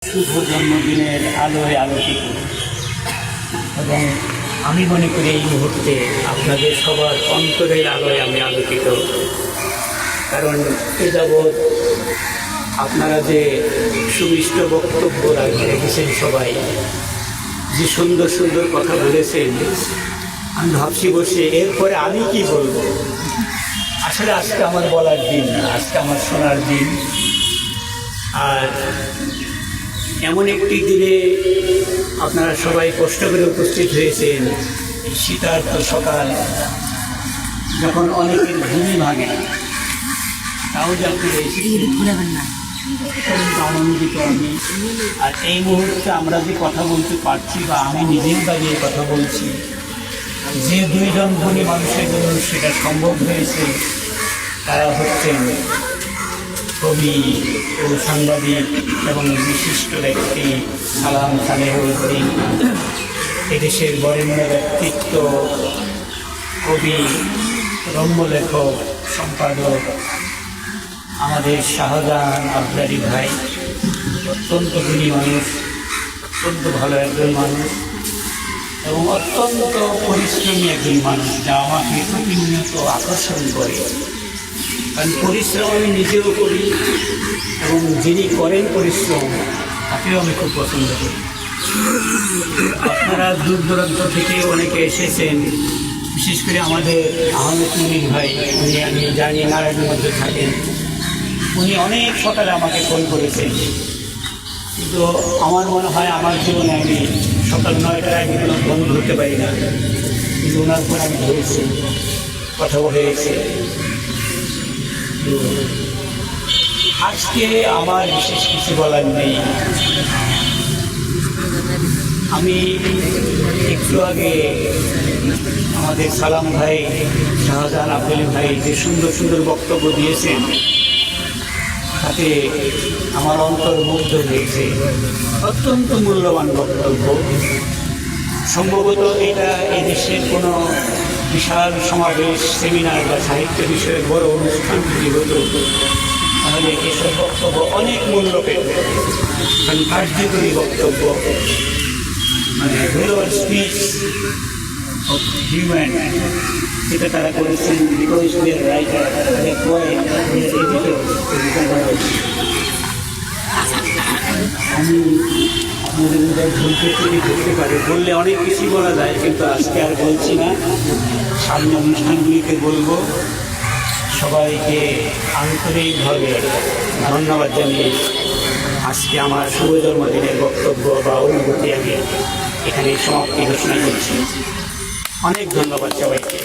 শুভ জন্মদিনের আলোয় আলোকিত এবং আমি মনে করি এই মুহূর্তে আপনাদের সবার অন্তরের আলোয় আমি আলোকিত। কারণ এ যাবৎ আপনারা যে সুমিষ্ট বক্তব্য রেখেছেন, সবাই যে সুন্দর সুন্দর কথা বলেছেন, আমি ভাবছি বসে এরপরে আমি কি বলবো। আসলে আজকে আমার বলার দিন না, আজকে আমার শোনার দিন। আর এমন একটি দিনে আপনারা সবাই কষ্ট করে উপস্থিত হয়েছেন, শীতার্ত সকাল, যখন অনেকের ঘুমই ভাঙে না, তাও যে আপনি আনন্দিত আমি। আর এই মুহূর্তে আমরা যে কথা বলতে পারছি বা আমি নিজেও দাঁড়িয়ে কথা বলছি, যে দুইজন ধনী মানুষের জন্য সেটা সম্ভব হয়েছে, তারা হচ্ছেন কবি ও সাংবাদিক এবং বিশিষ্ট ব্যক্তি সালাম সালেহুদ্দিন, এদেশের বরেণ্য ব্যক্তিত্ব, কবি, রম্যলেখক, সম্পাদক আমাদের শাহজাহান আবদারি ভাই। অত্যন্ত গুণী মানুষ, অত্যন্ত ভালো একজন মানুষ এবং অত্যন্ত পরিশ্রমী একজন মানুষ, যা আমাকে প্রতিনিয়ত আকর্ষণ করে। কারণ পরিশ্রম আমি নিজেও করি এবং যিনি করেন পরিশ্রম তাকেও আমি খুব পছন্দ করি। আপনারা দূর দূরান্ত থেকে অনেকে এসেছেন, বিশেষ করে আমাদের আহমেদ মুনির ভাই, উনি আমি জানি নারায়ণের মধ্যে থাকেন, উনি অনেক সকালে আমাকে ফোন করেছেন। কিন্তু আমার মনে হয় আমার জীবনে আমি সকাল 9টার আগে কোনো ফোন ধরতে পারি না, কিন্তু ওনার ফোন আমি ধরেছি, কথা হয়েছে। আজকে আমার বিশেষ কিছু বলার নেই। আমি একটু আগে আমাদের সালাম ভাই, শাহজাহান আবদারি ভাই যে সুন্দর সুন্দর বক্তব্য দিয়েছেন, তাতে আমার অন্তর মুগ্ধ হয়েছে। অত্যন্ত মূল্যবান বক্তব্য। সম্ভবত এটা এদেশের কোনো বিশাল সমাবেশ, সেমিনার বা সাহিত্য বিষয়ে বড় অনুষ্ঠান যদি হতো, তাহলে এসব বক্তব্য অনেক মূল্য পেত। কারণ কার্যকরী বক্তব্য, মানে ভ্যালুয়ার স্পিচ অফ হিউম্যান, যেটা তারা করেছেন। বিকজ উই আর রাইটার, আমি আপনাদের ভুলতে ধরতে পারে, বললে অনেক কিছু বলা যায়, কিন্তু আজকে আর বলছি না। সামনে অনুষ্ঠানগুলিকে বলবো। সবাইকে আন্তরিকভাবে ধন্যবাদ জানিয়ে আজকে আমার শুভ জন্মদিনের বক্তব্য বা অনুভূতি আমি এখানে সমাপ্তি ঘোষণা করছি। অনেক ধন্যবাদ সবাইকে।